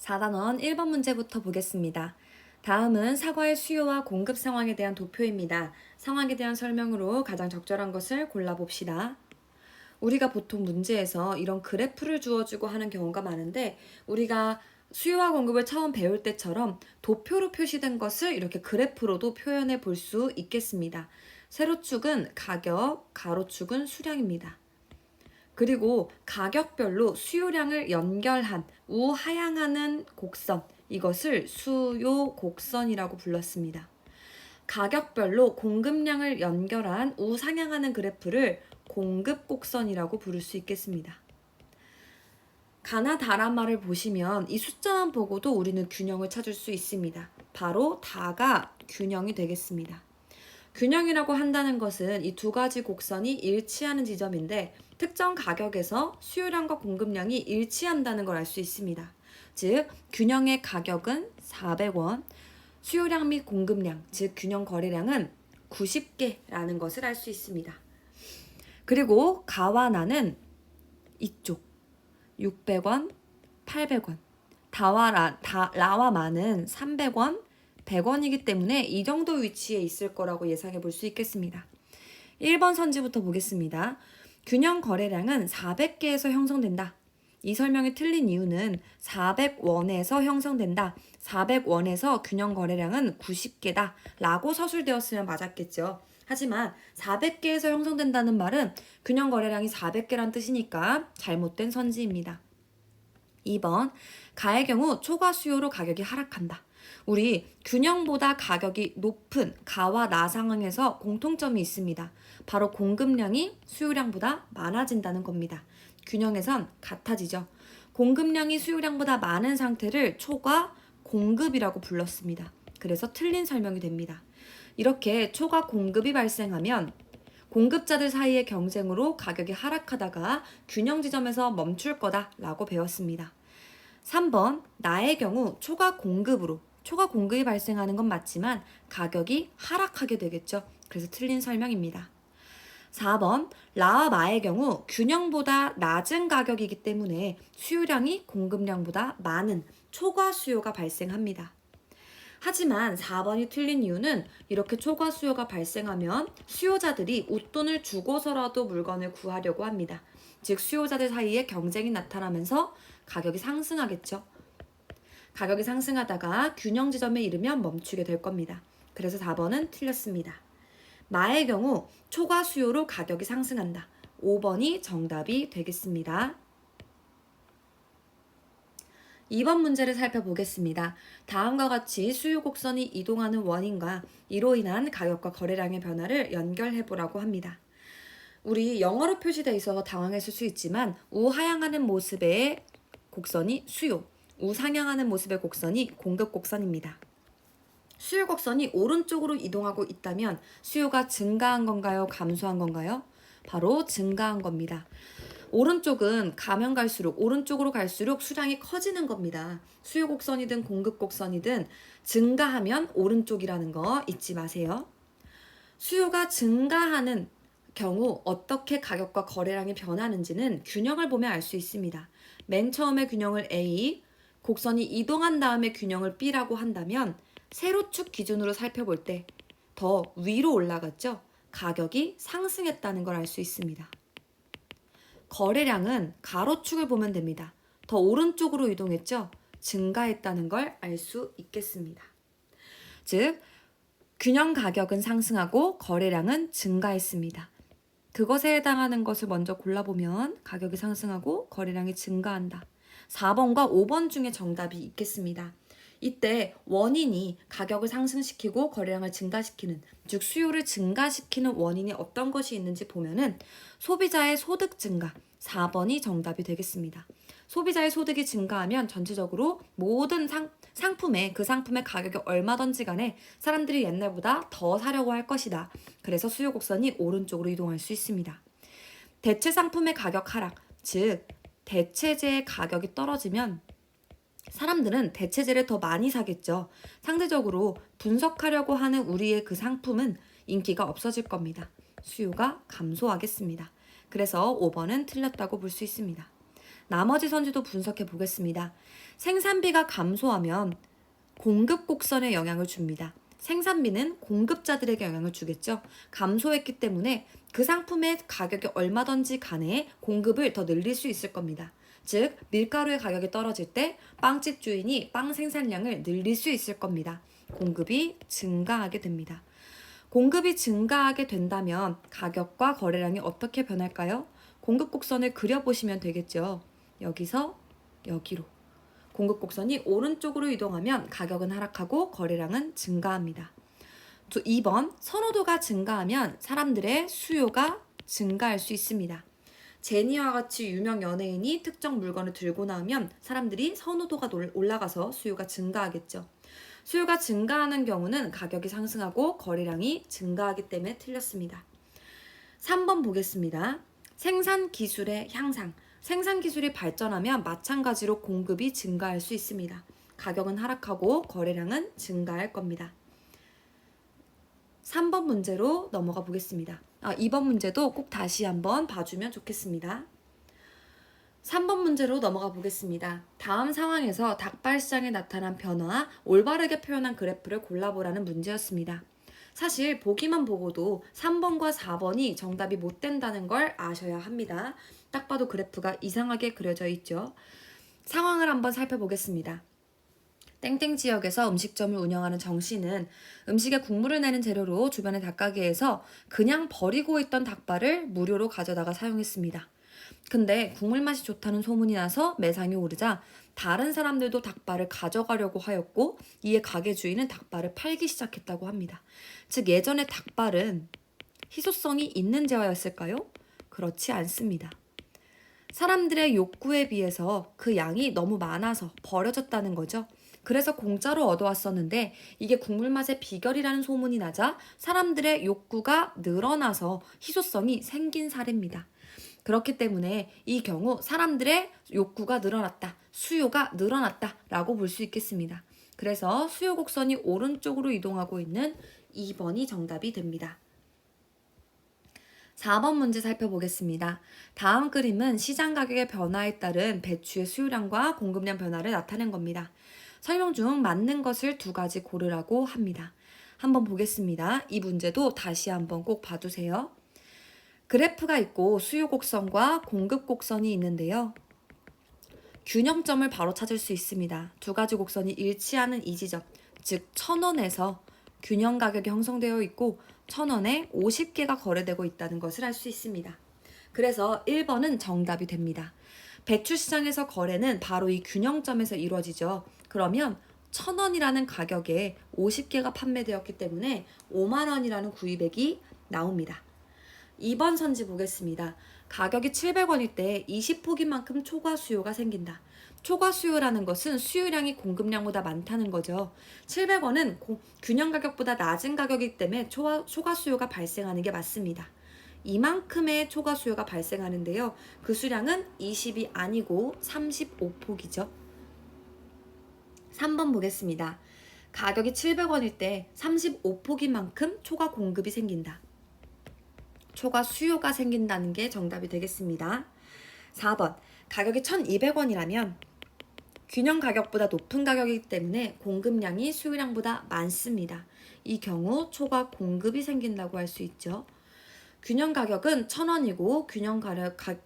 4단원 1번 문제부터 보겠습니다. 다음은 사과의 수요와 공급 상황에 대한 도표입니다. 상황에 대한 설명으로 가장 적절한 것을 골라봅시다. 우리가 보통 문제에서 이런 그래프를 주어주고 하는 경우가 많은데 우리가 수요와 공급을 처음 배울 때처럼 도표로 표시된 것을 이렇게 그래프로도 표현해 볼 수 있겠습니다. 세로축은 가격, 가로축은 수량입니다. 그리고 가격별로 수요량을 연결한 우하향하는 곡선, 이것을 수요 곡선이라고 불렀습니다. 가격별로 공급량을 연결한 우상향하는 그래프를 공급 곡선이라고 부를 수 있겠습니다. 가나 다라마를 보시면 이 숫자만 보고도 우리는 균형을 찾을 수 있습니다. 바로 다가 균형이 되겠습니다. 균형이라고 한다는 것은 이 두 가지 곡선이 일치하는 지점인데 특정 가격에서 수요량과 공급량이 일치한다는 걸 알 수 있습니다. 즉 균형의 가격은 400원, 수요량 및 공급량, 즉 균형 거래량은 90개라는 것을 알 수 있습니다. 그리고 가와 나는 이쪽 600원, 800원, 라와 마는 300원, 100원이기 때문에 이 정도 위치에 있을 거라고 예상해 볼 수 있겠습니다. 1번 선지부터 보겠습니다. 균형 거래량은 400개에서 형성된다. 이 설명이 틀린 이유는 400원에서 형성된다. 400원에서 균형 거래량은 90개다. 라고 서술되었으면 맞았겠죠. 하지만 400개에서 형성된다는 말은 균형 거래량이 400개란 뜻이니까 잘못된 선지입니다. 2번, 가의 경우 초과 수요로 가격이 하락한다. 우리 균형보다 가격이 높은 가와 나 상황에서 공통점이 있습니다. 바로 공급량이 수요량보다 많아진다는 겁니다. 균형에선 같아지죠. 공급량이 수요량보다 많은 상태를 초과 공급이라고 불렀습니다. 그래서 틀린 설명이 됩니다. 이렇게 초과 공급이 발생하면 공급자들 사이의 경쟁으로 가격이 하락하다가 균형 지점에서 멈출 거다라고 배웠습니다. 3번, 나의 경우 초과 공급이 발생하는 건 맞지만 가격이 하락하게 되겠죠. 그래서 틀린 설명입니다. 4번, 라와 마의 경우 균형보다 낮은 가격이기 때문에 수요량이 공급량보다 많은 초과 수요가 발생합니다. 하지만 4번이 틀린 이유는 이렇게 초과 수요가 발생하면 수요자들이 웃돈을 주고서라도 물건을 구하려고 합니다. 즉 수요자들 사이에 경쟁이 나타나면서 가격이 상승하겠죠. 가격이 상승하다가 균형 지점에 이르면 멈추게 될 겁니다. 그래서 4번은 틀렸습니다. 마의 경우 초과 수요로 가격이 상승한다. 5번이 정답이 되겠습니다. 2번 문제를 살펴보겠습니다. 다음과 같이 수요 곡선이 이동하는 원인과 이로 인한 가격과 거래량의 변화를 연결해보라고 합니다. 우리 영어로 표시되어 있어서 당황했을 수 있지만 우하향하는 모습의 곡선이 수요, 우상향하는 모습의 곡선이 공급 곡선입니다. 수요 곡선이 오른쪽으로 이동하고 있다면 수요가 증가한 건가요? 감소한 건가요? 바로 증가한 겁니다. 오른쪽은 가면 갈수록 오른쪽으로 갈수록 수량이 커지는 겁니다. 수요 곡선이든 공급 곡선이든 증가하면 오른쪽이라는 거 잊지 마세요. 수요가 증가하는 경우 어떻게 가격과 거래량이 변하는지는 균형을 보면 알 수 있습니다. 맨 처음에 균형을 A, 곡선이 이동한 다음에 균형을 B라고 한다면 세로축 기준으로 살펴볼 때 더 위로 올라갔죠? 가격이 상승했다는 걸 알 수 있습니다. 거래량은 가로축을 보면 됩니다. 더 오른쪽으로 이동했죠? 증가했다는 걸 알 수 있겠습니다. 즉, 균형 가격은 상승하고 거래량은 증가했습니다. 그것에 해당하는 것을 먼저 골라보면 가격이 상승하고 거래량이 증가한다. 4번과 5번 중에 정답이 있겠습니다. 이때 원인이 가격을 상승시키고 거래량을 증가시키는, 즉 수요를 증가시키는 원인이 어떤 것이 있는지 보면은 소비자의 소득 증가, 4번이 정답이 되겠습니다. 소비자의 소득이 증가하면 전체적으로 모든 상품의 가격이 얼마든지 간에 사람들이 옛날보다 더 사려고 할 것이다. 그래서 수요 곡선이 오른쪽으로 이동할 수 있습니다. 대체 상품의 가격 하락, 즉 대체재의 가격이 떨어지면 사람들은 대체재를 더 많이 사겠죠. 상대적으로 분석하려고 하는 우리의 그 상품은 인기가 없어질 겁니다. 수요가 감소하겠습니다. 그래서 5번은 틀렸다고 볼 수 있습니다. 나머지 선지도 분석해 보겠습니다. 생산비가 감소하면 공급 곡선에 영향을 줍니다. 생산비는 공급자들에게 영향을 주겠죠. 감소했기 때문에 그 상품의 가격이 얼마든지 간에 공급을 더 늘릴 수 있을 겁니다. 즉, 밀가루의 가격이 떨어질 때 빵집 주인이 빵 생산량을 늘릴 수 있을 겁니다. 공급이 증가하게 됩니다. 공급이 증가하게 된다면 가격과 거래량이 어떻게 변할까요? 공급 곡선을 그려보시면 되겠죠. 여기서 여기로. 공급 곡선이 오른쪽으로 이동하면 가격은 하락하고 거래량은 증가합니다. 2번, 선호도가 증가하면 사람들의 수요가 증가할 수 있습니다. 제니와 같이 유명 연예인이 특정 물건을 들고 나오면 사람들이 선호도가 올라가서 수요가 증가하겠죠. 수요가 증가하는 경우는 가격이 상승하고 거래량이 증가하기 때문에 틀렸습니다. 3번 보겠습니다. 생산 기술의 향상. 생산 기술이 발전하면 마찬가지로 공급이 증가할 수 있습니다. 가격은 하락하고 거래량은 증가할 겁니다. 3번 문제로 넘어가 보겠습니다. 2번 문제도 꼭 다시 한번 봐주면 좋겠습니다. 3번 문제로 넘어가 보겠습니다. 다음 상황에서 닭발 시장에 나타난 변화와 올바르게 표현한 그래프를 골라보라는 문제였습니다. 사실 보기만 보고도 3번과 4번이 정답이 못 된다는 걸 아셔야 합니다. 딱 봐도 그래프가 이상하게 그려져 있죠. 상황을 한번 살펴보겠습니다. 땡땡 지역에서 음식점을 운영하는 정 씨는 음식에 국물을 내는 재료로 주변의 닭가게에서 그냥 버리고 있던 닭발을 무료로 가져다가 사용했습니다. 근데 국물 맛이 좋다는 소문이 나서 매상이 오르자 다른 사람들도 닭발을 가져가려고 하였고, 이에 가게 주인은 닭발을 팔기 시작했다고 합니다. 즉, 예전에 닭발은 희소성이 있는 재화였을까요? 그렇지 않습니다. 사람들의 욕구에 비해서 그 양이 너무 많아서 버려졌다는 거죠. 그래서 공짜로 얻어왔었는데 이게 국물 맛의 비결이라는 소문이 나자 사람들의 욕구가 늘어나서 희소성이 생긴 사례입니다. 그렇기 때문에 이 경우 사람들의 욕구가 늘어났다, 수요가 늘어났다 라고 볼 수 있겠습니다. 그래서 수요 곡선이 오른쪽으로 이동하고 있는 2번이 정답이 됩니다. 4번 문제 살펴보겠습니다. 다음 그림은 시장 가격의 변화에 따른 배추의 수요량과 공급량 변화를 나타낸 겁니다. 설명 중 맞는 것을 2가지 고르라고 합니다. 한번 보겠습니다. 이 문제도 다시 한번 꼭 봐두세요. 그래프가 있고 수요 곡선과 공급 곡선이 있는데요. 균형점을 바로 찾을 수 있습니다. 2가지 곡선이 일치하는 이 지점, 즉 1,000원에서 균형 가격이 형성되어 있고 1,000원에 50개가 거래되고 있다는 것을 알 수 있습니다. 그래서 1번은 정답이 됩니다. 배추 시장에서 거래는 바로 이 균형점에서 이루어지죠. 그러면 1,000원이라는 가격에 50개가 판매되었기 때문에 5만 원이라는 구입액이 나옵니다. 2번 선지 보겠습니다. 가격이 700원일 때 20포기만큼 초과 수요가 생긴다. 초과 수요라는 것은 수요량이 공급량보다 많다는 거죠. 700원은 균형 가격보다 낮은 가격이기 때문에 초과 수요가 발생하는 게 맞습니다. 이만큼의 초과 수요가 발생하는데요. 그 수량은 20이 아니고 35포기죠. 3번 보겠습니다. 가격이 700원일 때 35포기만큼 초과 공급이 생긴다. 초과 수요가 생긴다는 게 정답이 되겠습니다. 4번, 가격이 1,200원이라면 균형 가격보다 높은 가격이기 때문에 공급량이 수요량보다 많습니다. 이 경우 초과 공급이 생긴다고 할 수 있죠. 균형 가격은 1,000원이고 균형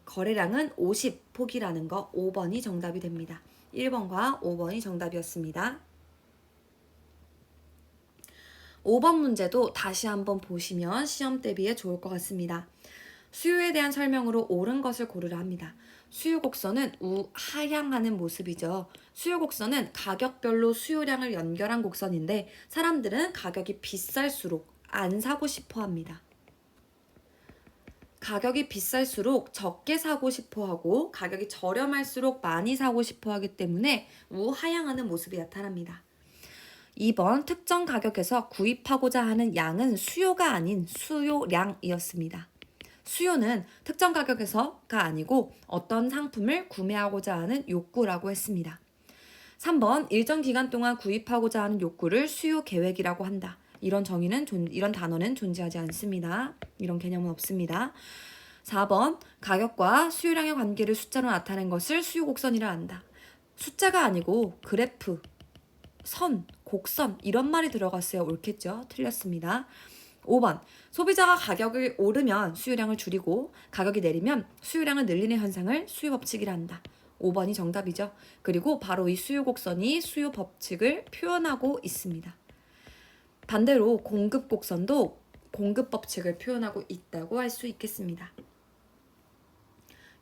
거래량은 50포기라는 거 5번이 정답이 됩니다. 1번과 5번이 정답이었습니다. 5번 문제도 다시 한번 보시면 시험 대비에 좋을 것 같습니다. 수요에 대한 설명으로 옳은 것을 고르라 합니다. 수요 곡선은 우하향하는 모습이죠. 수요 곡선은 가격별로 수요량을 연결한 곡선인데 사람들은 가격이 비쌀수록 안 사고 싶어 합니다. 가격이 비쌀수록 적게 사고 싶어 하고 가격이 저렴할수록 많이 사고 싶어 하기 때문에 우하향하는 모습이 나타납니다. 2번, 특정 가격에서 구입하고자 하는 양은 수요가 아닌 수요량이었습니다. 수요는 특정 가격에서가 아니고 어떤 상품을 구매하고자 하는 욕구라고 했습니다. 3번, 일정 기간 동안 구입하고자 하는 욕구를 수요 계획이라고 한다. 이런 단어는 존재하지 않습니다. 이런 개념은 없습니다. 4번 가격과 수요량의 관계를 숫자로 나타낸 것을 수요 곡선이라 한다. 숫자가 아니고 그래프, 선, 곡선 이런 말이 들어갔어야 옳겠죠? 틀렸습니다. 5번 소비자가 가격이 오르면 수요량을 줄이고 가격이 내리면 수요량을 늘리는 현상을 수요 법칙이라 한다. 5번이 정답이죠. 그리고 바로 이 수요 곡선이 수요 법칙을 표현하고 있습니다. 반대로 공급 곡선도 공급 법칙을 표현하고 있다고 할 수 있겠습니다.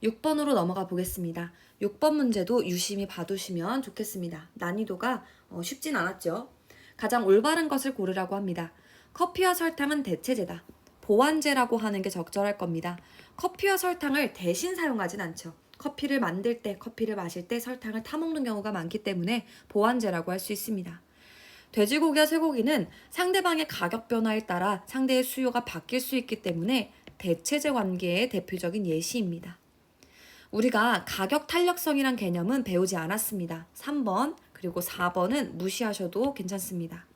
6번으로 넘어가 보겠습니다. 6번 문제도 유심히 봐두시면 좋겠습니다. 난이도가 쉽진 않았죠. 가장 올바른 것을 고르라고 합니다. 커피와 설탕은 대체제다. 보완제라고 하는 게 적절할 겁니다. 커피와 설탕을 대신 사용하진 않죠. 커피를 만들 때, 커피를 마실 때 설탕을 타먹는 경우가 많기 때문에 보완제라고 할 수 있습니다. 돼지고기와 쇠고기는 상대방의 가격 변화에 따라 상대의 수요가 바뀔 수 있기 때문에 대체제 관계의 대표적인 예시입니다. 우리가 가격 탄력성이란 개념은 배우지 않았습니다. 3번 그리고 4번은 무시하셔도 괜찮습니다.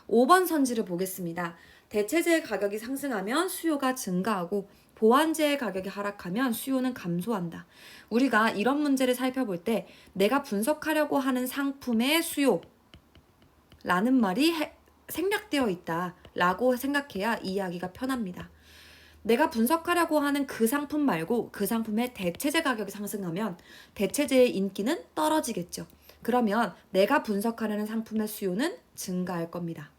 5번 선지를 보겠습니다. 대체제의 가격이 상승하면 수요가 증가하고 보완제의 가격이 하락하면 수요는 감소한다. 우리가 이런 문제를 살펴볼 때 내가 분석하려고 하는 상품의 수요라는 말이 생략되어 있다라고 생각해야 이해하기가 편합니다. 내가 분석하려고 하는 그 상품 말고 그 상품의 대체제 가격이 상승하면 대체제의 인기는 떨어지겠죠. 그러면 내가 분석하려는 상품의 수요는 증가할 겁니다.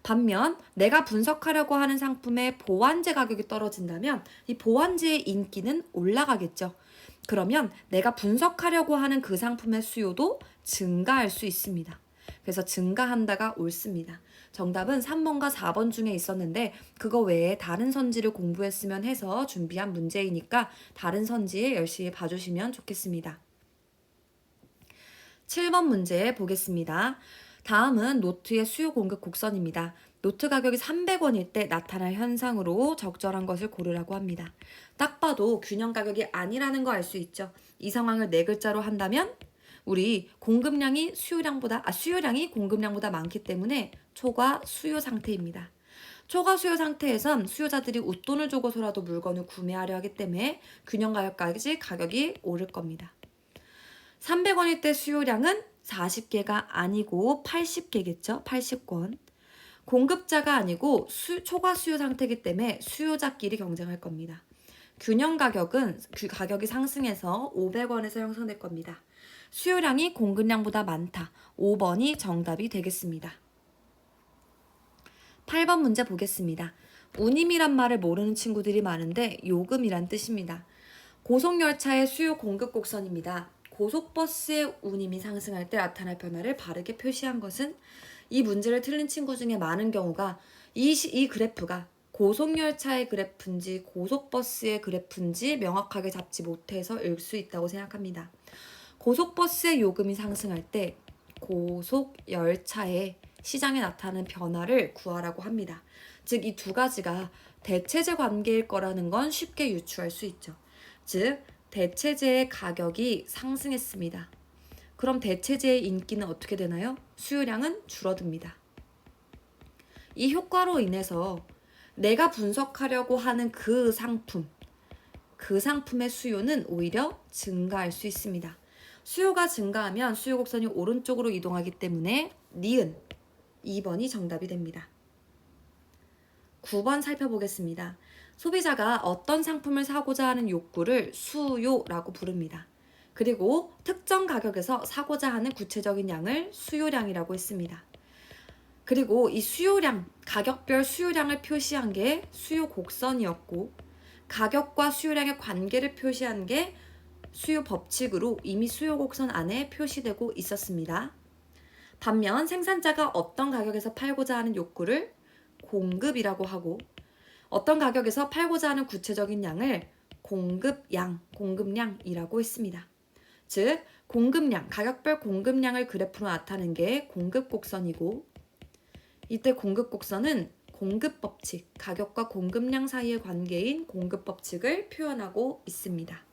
반면 내가 분석하려고 하는 상품의 보완제 가격이 떨어진다면 이 보완제의 인기는 올라가겠죠. 그러면 내가 분석하려고 하는 그 상품의 수요도 증가할 수 있습니다. 그래서 증가한다가 옳습니다. 정답은 3번과 4번 중에 있었는데 그거 외에 다른 선지를 공부했으면 해서 준비한 문제이니까 다른 선지 열심히 봐주시면 좋겠습니다. 7번 문제 보겠습니다. 다음은 노트의 수요 공급 곡선입니다. 노트 가격이 300원일 때 나타날 현상으로 적절한 것을 고르라고 합니다. 딱 봐도 균형 가격이 아니라는 거 알 수 있죠. 이 상황을 네 글자로 한다면 우리 수요량이 공급량보다 많기 때문에 초과 수요 상태입니다. 초과 수요 상태에선 수요자들이 웃돈을 주고서라도 물건을 구매하려 하기 때문에 균형 가격까지 가격이 오를 겁니다. 300원일 때 수요량은 40개가 아니고 80개겠죠? 80건. 공급자가 아니고 초과 수요 상태이기 때문에 수요자끼리 경쟁할 겁니다. 균형 가격은 가격이 상승해서 500원에서 형성될 겁니다. 수요량이 공급량보다 많다. 5번이 정답이 되겠습니다. 8번 문제 보겠습니다. 운임이란 말을 모르는 친구들이 많은데 요금이란 뜻입니다. 고속열차의 수요 공급 곡선입니다. 고속버스의 운임이 상승할 때 나타날 변화를 바르게 표시한 것은 이 문제를 틀린 친구 중에 많은 경우가 이 그래프가 고속열차의 그래프인지 고속버스의 그래프인지 명확하게 잡지 못해서 읽을 수 있다고 생각합니다. 고속버스의 요금이 상승할 때 고속열차의 시장에 나타나는 변화를 구하라고 합니다. 즉, 이 두 가지가 대체제 관계일 거라는 건 쉽게 유추할 수 있죠. 즉, 대체제의 가격이 상승했습니다. 그럼 대체제의 인기는 어떻게 되나요? 수요량은 줄어듭니다. 이 효과로 인해서 내가 분석하려고 하는 그 상품의 수요는 오히려 증가할 수 있습니다. 수요가 증가하면 수요 곡선이 오른쪽으로 이동하기 때문에 니은 2번이 정답이 됩니다. 9번 살펴보겠습니다. 소비자가 어떤 상품을 사고자 하는 욕구를 수요라고 부릅니다. 그리고 특정 가격에서 사고자 하는 구체적인 양을 수요량이라고 했습니다. 그리고 이 수요량, 가격별 수요량을 표시한 게 수요 곡선이었고 가격과 수요량의 관계를 표시한 게 수요 법칙으로 이미 수요 곡선 안에 표시되고 있었습니다. 반면 생산자가 어떤 가격에서 팔고자 하는 욕구를 공급이라고 하고 어떤 가격에서 팔고자 하는 구체적인 양을 공급량이라고 했습니다. 즉, 공급량, 가격별 공급량을 그래프로 나타낸 게 공급곡선이고 이때 공급곡선은 공급법칙, 가격과 공급량 사이의 관계인 공급법칙을 표현하고 있습니다.